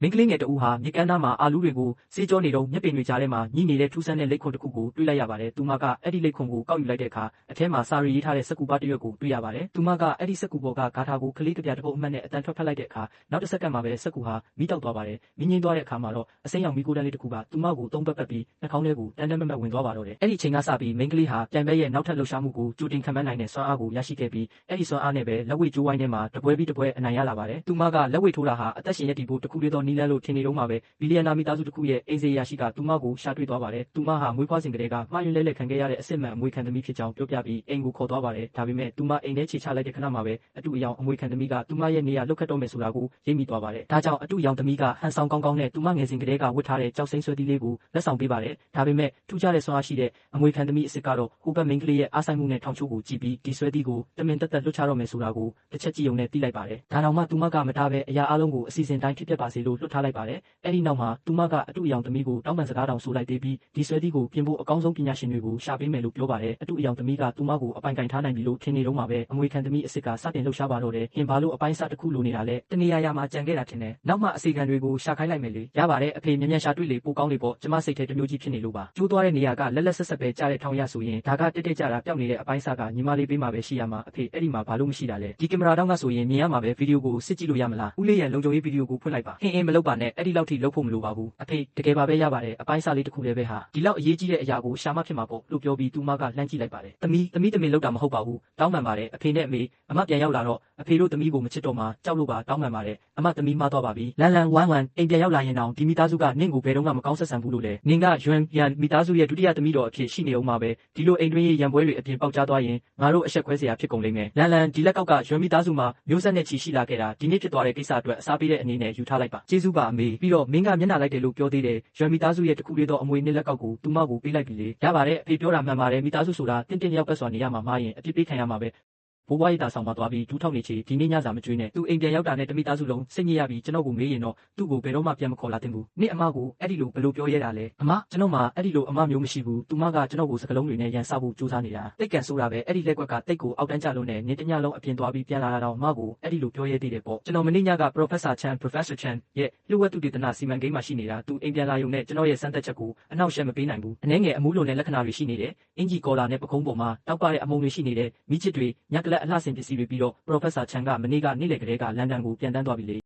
မင်းကလေးငယ်တဦးဟာမြစ်ကမ်းနားမှာအာလူးတွေကိုစေးကြောနေတော့မျက်ပင်တွေကြားထဲမှာညှိနေတဲ့ထူးဆန်းတဲ့လိပ်ခွန်တစ်ခုကိုတွေ့လိုက်ရပါတယ်။သူမကအဲ့ဒီလိပ်ခွန်ကိုကောက်ယူလိုက်တဲ့အခါအထဲမှာစာရီရေးထားတဲ့စက္ကူပါတစ်ရွက်ကိုတွေ့ရပါတယ်။သူမကအဲ့ဒီစက္ကူပေါ်ကဂါထာကိုကလေးကပြတစ်ပုတ်အမှတ်နဲ့အတန်ထွက်ဖက်လိုက်တဲ့အခါနောက်တစ်စက္ကန့်မှာပဲစက္ကူဟာမီးတောက်သွားပါတယ်။မင်းငိမ့်သွားတဲ့အခါမှာတော့အစိမ်းရောင်မီးကိုတန်းလေးတစ်ခုကသူမကိုသုံးပတ်ပတ်ပြီးနှာခေါင်းထဲကိုတန်းတန်းမတ်မတ်ဝင်သွားပါတော့တယ်။အဲ့ဒီအချိန်ကစပြီးမင်းကလေးဟာပြိုင်ဘက်ရဲ့နောက်ထပ်လှုပ်ရှားမှုကိုကြိုတင်ခံမှန်းနိုင်တဲ့စွမ်းအားကိုရရှိခဲ့ပြီးအဲ့ဒီစွမ်းအားနဲ့ပဲလက်ဝှေ့ကျိုးဝိုင်းထဲမှာတပွဲပြီးတပွဲအနိုင်ရလာပါတယ်။သူမကလက်ဝှေ့ထိုးတာဟာအသက်ရှင်ရည်တည်ဖို့တစ်ခုတည်းသောနည်းလမ်းလို့ထင်နေတော့မှပဲဘီလီယံနာမိသားစုတစ်ခုရဲ့အိမ်စေးရရှိကသူမကိုရှာတွေ့သွားပါတယ်။သူမဟာမွေးဖွားစဉ်ကတည်းကမှားယွင်းလဲလှယ်ခံခဲ့ရတဲ့အစ်စ်မှန်အမွေခံသမီးဖြစ်ကြောင်းပြောပြပြီးအိမ်ကိုခေါ်သွားပါတယ်။ဒါပေမဲ့သူမအိမ်ထဲခြေချလိုက်တဲ့ခဏမှာပဲအတူအယောင်အမွေခံသမီးကသူမရဲ့နေရာလုတ်ခတ်တော့မယ်ဆိုတာကိုရိပ်မိသွားပါတယ်။ဒါကြောင့်အတူအယောင်သမီးကဟန်ဆောင်ကောင်းကောင်းနဲ့သူမငယ်စဉ်ကတည်းကဝတ်ထားတဲ့ကြောက်စိမ့်ဆွဲသီးလေးကိုလက်ဆောင်ပေးပါတယ်။ဒါပေမဲ့ထူးခြားတဲ့စွမ်းအားရှိတဲ့အမွေခံသမီးအစ်စ်ကတော့ဟိုဘက်မင်းကလေးရဲ့အားဆိုင်မှုနဲ့ထောင်ချိုးကိုကြည့်ပြီးဒီဆွဲသီးကိုတမင်တက်တက်လွတ်ချတော့မယ်ဆိုတာကိုတစ်ချက်ကြည့်ုံနဲ့သိလိုက်ပါတယ်။ဒါတောင်မှသူမကမထားပဲအရာအလုံးကိုအစီအစဉ်တိုင်းဖြစ်ပျက်ပါစေလို့လွတ်ထားလိုက်ပါတယ်။အဲ့ဒီနောက်မှာသူမကအတူအယောင်သမီးကိုတောင်းပန်စကားတောင်ဆိုလိုက်သေးပြီးဒီဆွဲသီးကိုပြင်ဖို့အကောင်းဆုံးပညာရှင်တွေကိုရှာပေးမယ်လို့ပြောပါတယ်။အတူအယောင်သမီးကသူမကိုအပိုင်ကင်ထားနိုင်ပြီလို့ထင်နေတော့မှပဲအမွေခံသမီးအစ်စ်ကစတင်လှုပ်ရှားပါတော့တယ်။ဟင်ဘာလို့အပိုင်းစတစ်ခုလိုနေတာလဲတနေရာမှာကြံခဲ့တာထင်တယ်။နောက်မှအစီခံတွေကိုရှာခိုင်းလိုက်မယ်လေ။ရပါတယ်အဖေမြန်မြန်ရှာတွေ့လေပိုကောင်းလေပေါ့ကျမစိတ်ထဲတစ်မျိုးကြီးဖြစ်နေလို့ပါ။ကျိုးသွားတဲ့နေရာကလက်လက်ဆက်ဆက်ပဲကြားတဲ့ထောင်ရဆိုရင်ဒါကတက်တက်ကြတာပျောက်နေတဲ့အပိုင်းစကညီမလေးပေးမှာပဲရှိရမှာအဖေအဲ့ဒီမှာဘာလို့မရှိတာလဲ။ဒီကင်မရာတောင်းကဆိုရင်မြင်ရမှာပဲဗီဒီယိုကိုစစ်ကြည့်လို့ရမလား။ဦးလေးရန်လုံခြုံရေးဗီဒီယိုကိုဖွင့်လိုက်ပါ။ဟင်းမလုပ်ပါနဲ့အဲ့ဒီလောက်ထိလုပ်ဖို့မလိုပါဘူး။အဖေတကယ်ပါပဲရပါတယ်အပိုင်းစလေးတစ်ခုလည်းပဲဟာဒီလောက်အရေးကြီးတဲ့အရာကိုရှာမှဖြစ်မှာပေါ့လို့ပြောပြီးသူမကလှမ်းကြည့်လိုက်ပါတယ်။သမီးတမင်လုပ်တာမဟုတ်ပါဘူး။တောင်းပန်ပါတယ်အဖေနဲ့အမေအမပြန်ရောက်လာတော့အဖေတို့သမီးကိုမချစ်တော့မှကြောက်လို့ပါတောင်းပန်ပါတယ်အမသမီးမှားသွားပါပြီ။လန်ဝမ်းအိမ်ပြန်ရောက်လာရင်တောင်ဒီမိသားစုကနင့်ကိုဘယ်တော့မှမကောင်းဆက်ဆံဘူးလို့လေ။နင်ကရွမ်ပြန်မိသားစုရဲ့ဒုတိယသမီးတော်အဖြစ်ရှိနေအောင်မှာပဲဒီလိုအိမ်တွင်းရေးရံပွဲတွေအပြင်ပေါက်ကြားသွားရင်ငါတို့အဆက်ခွဲเสียဖြစ်ကုန်လိမ့်မယ်။လန်ဒီလက်ကောက်ကရွမ်မိသားစုမှာမျိုးဆက်နဲ့ချီရှိလာခဲ့တာဒီနေ့ဖြစ်သွားတဲ့ကိစ္စအတွက်အစားပေးတဲ့အနေနဲ့ယူထားလိုက်ပါ။ကျေးဇူးပါအမေပြီးတော့မင်းကမျက်နှာလိုက်တယ်လို့ပြောသေးတယ်ရွမ်မိသားစုရဲ့တခုလေးသောအမွေနှစ်လက်ကောက်ကိုသူမကိုပေးလိုက်ပြီလေ။ရပါတယ်အဖေပြောတာမှန်ပါတယ်မိသားစုဆိုတာတင်းရောက်ပတ်စွာနေရမှာမှားရင်အပြစ်ပေးခံရမှာပဲ။ဘိုးဘွားရီတာဆောင်မှာသွားပြီးဒူးထောက်နေချေဒီနေ့ညစာမကျွေးနဲ့သူအိမ်ပြန်ရောက်တာနဲ့တမိသားစုလုံးစိတ်ညစ်ရပြီးကျွန်တော်ကိုမေးရင်တော့သူ့ကိုဘယ်တော့မှပြန်မခေါ်လာသင့်ဘူး။နေ့အမကိုအဲ့ဒီလိုဘယ်လိုပြောရဲတာလဲ။အမကျွန်တော်မှအဲ့ဒီလိုအမမျိုးမရှိဘူး။သူမကကျွန်တော်ကိုစကလုံးတွေနဲ့ရန်ဆောက်ဖို့ကြိုးစားနေတာ။တိတ်ကန်ဆိုတာပဲအဲ့ဒီလက်ကွက်ကတိတ်ကိုအောက်တန်းကျလို့နဲ့နေ့တညလုံးအပြင်သွားပြီးပြန်လာတာတော့အမကိုအဲ့ဒီလိုပြောရဲသေးတယ်ပေါ့။ကျွန်တော်မနေ့ညက Professor Chan ရဲ့လျှို့ဝှက်သူတည်တနာစီမံကိန်းမှာရှိနေတာသူအိမ်ပြန်လာရုံနဲ့ကျွန်တော်ရဲ့စမ်းသပ်ချက်ကိုအနောက်ရှက်မပေးနိုင်ဘူး။အနှဲငယ်အမှုလိုနဲ့လက္ခဏာတွေရှိနေတယ်။အင်ဂျီကော်လာနဲ့ပခုံးပေါ်မှာတောက်ပတဲ့အမုံတွေရှိနေတယ်။မိချစ်တွေညက်ကလက်အလှဆင်ပစ္စည်းတွေပြီးတော့ Professor Chan ကမနေ့ကနေ့လယ်ကလေးကလန်ဒန်ကိုပြန်တန်းသွားပြီလေ